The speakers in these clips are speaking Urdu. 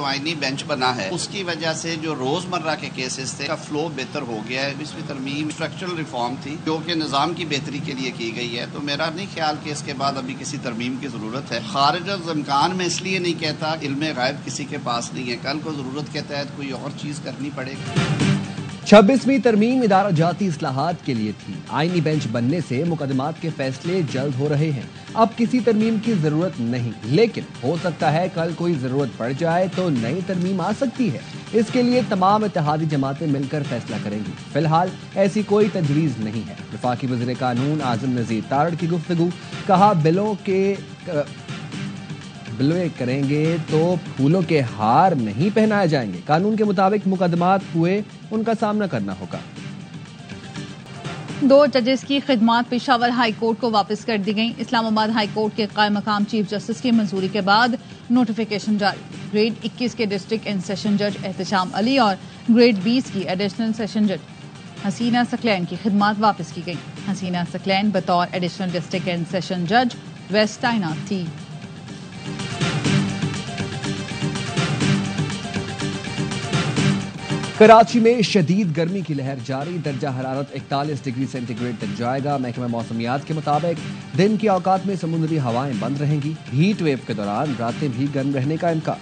جو آئینی بینچ بنا ہے اس کی وجہ سے جو روزمرہ کے کیسز تھے کا فلو بہتر ہو گیا ہے. اس میں ترمیم اسٹرکچرل ریفارم تھی جو کہ نظام کی بہتری کے لیے کی گئی ہے, تو میرا نہیں خیال کہ اس کے بعد ابھی کسی ترمیم کی ضرورت ہے. خارج از امکان میں اس لیے نہیں کہتا علم غیب کسی کے پاس نہیں ہے, کل کو ضرورت کے تحت کوئی اور چیز کرنی پڑے گی. 26ویں ترمیم ادارہ جاتی اصلاحات کے لیے تھی. آئینی بینچ بننے سے مقدمات کے فیصلے جلد ہو رہے ہیں. اب کسی ترمیم کی ضرورت نہیں, لیکن ہو سکتا ہے کل کوئی ضرورت پڑ جائے تو نئی ترمیم آ سکتی ہے. اس کے لیے تمام اتحادی جماعتیں مل کر فیصلہ کریں گی. فی الحال ایسی کوئی تجویز نہیں ہے. وفاقی وزیر قانون اعظم نذیر تارڑ کی گفتگو. کہا بلوے کریں گے تو پھولوں کے ہار نہیں پہنائے جائیں گے. قانون کے مطابق مقدمات ہوئے ان کا سامنا کرنا ہوگا. 2 ججز کی خدمات پشاور ہائی کورٹ کو واپس کر دی گئیں. اسلام آباد ہائی کورٹ کے قائم مقام چیف جسٹس کی منظوری کے بعد نوٹیفیکیشن جاری. گریڈ 21 کے ڈسٹرکٹ اینڈ سیشن جج احتشام علی اور گریڈ 20 کی ایڈیشنل سیشن جج حسینہ ثقلین کی خدمات واپس کی گئیں. حسینہ ثقلین بطور ایڈیشنل ڈسٹرکٹ اینڈ سیشن جج ویسٹ تعینات تھی. کراچی میں شدید گرمی کی لہر جاری. درجہ حرارت 41 ڈگری سینٹی گریڈ تک جائے گا. محکمہ موسمیات کے مطابق دن کے اوقات میں سمندری ہوائیں بند رہیں گی. ہیٹ ویو کے دوران راتیں بھی گرم رہنے کا امکان.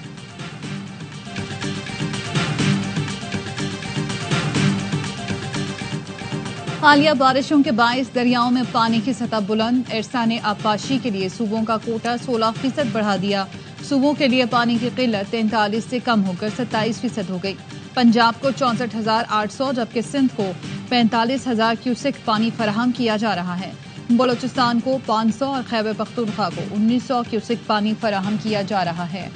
حالیہ بارشوں کے باعث دریاؤں میں پانی کی سطح بلند. ارسا نے آبپاشی کے لیے صوبوں کا کوٹا 16% بڑھا دیا. صوبوں کے لیے پانی کی قلت 43 سے کم ہو کر 27% ہو گئی. پنجاب کو 64,800 جبکہ سندھ کو 45,000 کیوسک پانی فراہم کیا جا رہا ہے. بلوچستان کو 500 اور خیبر پختونخوا کو 1900 کیوسک پانی فراہم کیا جا رہا ہے.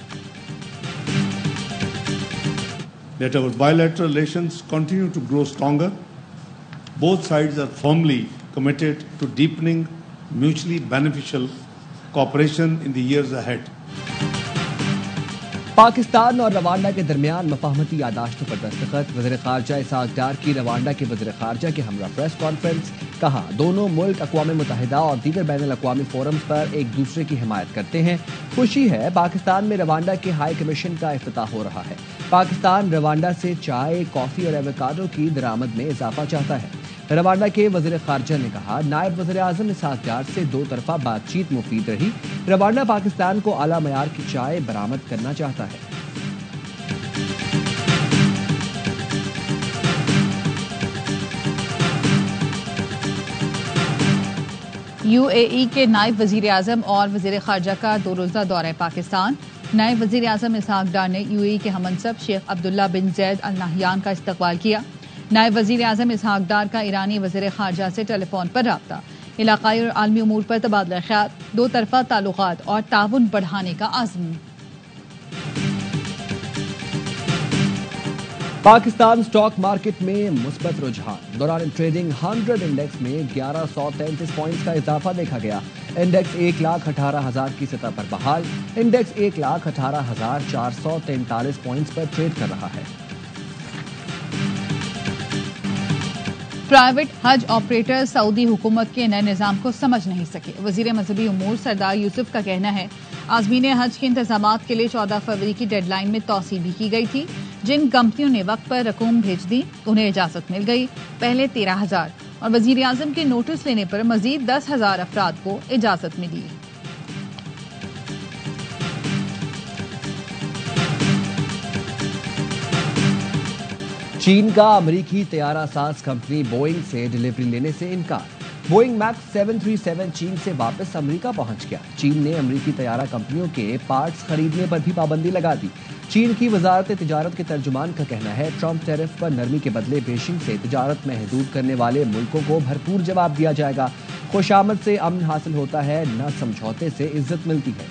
That our bilateral relations continue to grow stronger. Both sides are firmly committed to deepening mutually beneficial cooperation in the years ahead. Pakistan اور روانڈا کے درمیان مفاہمتی یادداشتوں پر دستخط. وزیر خارجہ اسحاق ڈار کی روانڈا کے وزیر خارجہ کے ہمراہ پریس کانفرنس. کہا دونوں ملک اقوام متحدہ اور دیگر بین الاقوامی فورمز پر ایک دوسرے کی حمایت کرتے ہیں. خوشی ہے پاکستان میں روانڈا کے ہائی کمیشن کا افتتاح ہو رہا ہے. پاکستان روانڈا سے چائے، کافی اور ایووکاڈو کی درآمد میں اضافہ چاہتا ہے. روانڈا کے وزیر خارجہ نے کہا نائب وزیر اعظم اسحاق ڈار سے 2 طرفہ بات چیت مفید رہی. روانڈا پاکستان کو اعلیٰ معیار کی چائے برآمد کرنا چاہتا ہے. یو اے ای کے نائب وزیر اعظم اور وزیر خارجہ کا 2 روزہ دورہ پاکستان. نائب وزیر اعظم اسحاق ڈار نے یو اے ای کے ہم منصب شیخ عبداللہ بن زید ال نہیان کا استقبال کیا. نائب وزیر اعظم اسحاق ڈار کا ایرانی وزیر خارجہ سے ٹیلی فون پر رابطہ. علاقائی اور عالمی امور پر تبادلہ خیال. 2 طرفہ تعلقات اور تعاون بڑھانے کا عزم. پاکستان سٹاک مارکیٹ میں مثبت رجحان. دوران ٹریڈنگ 100 انڈیکس میں 1133 پوائنٹس کا اضافہ دیکھا گیا. انڈیکس 1,18,000 کی سطح پر بحال. انڈیکس 1,18,443 پوائنٹس پر ٹریڈ کر رہا ہے. پرائیویٹ حج آپریٹر سعودی حکومت کے نئے نظام کو سمجھ نہیں سکے. وزیر مذہبی امور سردار یوسف کا کہنا ہے عازمین حج کے انتظامات کے لیے 14 فروری کی ڈیڈ لائن میں توسیع بھی کی گئی تھی. جن کمپنیوں نے وقت پر رقوم بھیج دی انہیں اجازت مل گئی. پہلے 13,000 اور وزیر اعظم کے نوٹس لینے پر مزید 10,000 افراد کو اجازت ملی. چین کا امریکی طیارہ ساز کمپنی بوئنگ سے ڈلیوری لینے سے انکار. بوئنگ میکس 737 چین سے واپس امریکہ پہنچ گیا. چین نے امریکی طیارہ کمپنیوں کے پارٹس خریدنے پر بھی پابندی لگا دی. چین کی وزارت تجارت کے ترجمان کا کہنا ہے ٹرمپ ٹیرف پر نرمی کے بدلے بیشنگ سے تجارت محدود کرنے والے ملکوں کو بھرپور جواب دیا جائے گا. خوشامد سے امن حاصل ہوتا ہے، نہ سمجھوتے سے عزت ملتی ہے.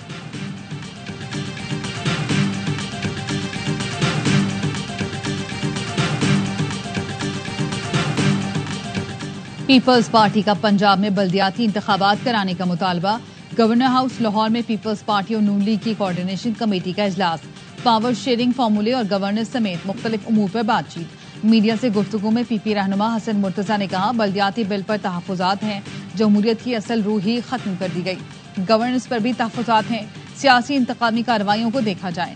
پیپلز پارٹی کا پنجاب میں بلدیاتی انتخابات کرانے کا مطالبہ. گورنر ہاؤس لاہور میں پیپلز پارٹی اور نون لیگ کی کوارڈینیشن کمیٹی کا اجلاس. پاور شیئرنگ فارمولے اور گورننس سمیت مختلف امور پر بات چیت. میڈیا سے گفتگو میں پی پی رہنما حسن مرتضیٰ نے کہا بلدیاتی بل پر تحفظات ہیں. جمہوریت کی اصل روح ہی ختم کر دی گئی. گورننس پر بھی تحفظات ہیں. سیاسی انتقامی کارروائیوں کو دیکھا جائے.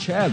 6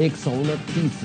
129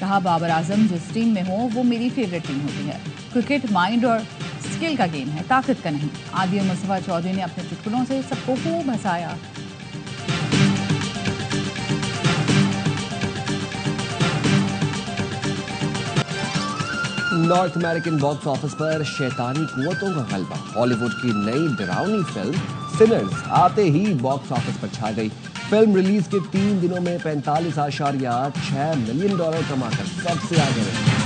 کہا بابر اعظم جس ٹیم میں ہو وہ میری فیوریٹ ٹیم ہوتی ہے. کرکٹ مائنڈ اور اسکل کا گیم ہے، طاقت کا نہیں. عادل مصطفیٰ چودھری نے اپنے چٹکلوں سے سب کو خوب ہنسایا. نارتھ امریکن باکس آفس پر شیطانی قوتوں کا غلبہ. ہالی ووڈ کی نئی ڈراؤنی فلم سنرز آتے ہی باکس آفس پر چھا گئی. فلم ریلیز کے 3 دنوں میں $45.6 ملین کما کر سب سے آگے رہی.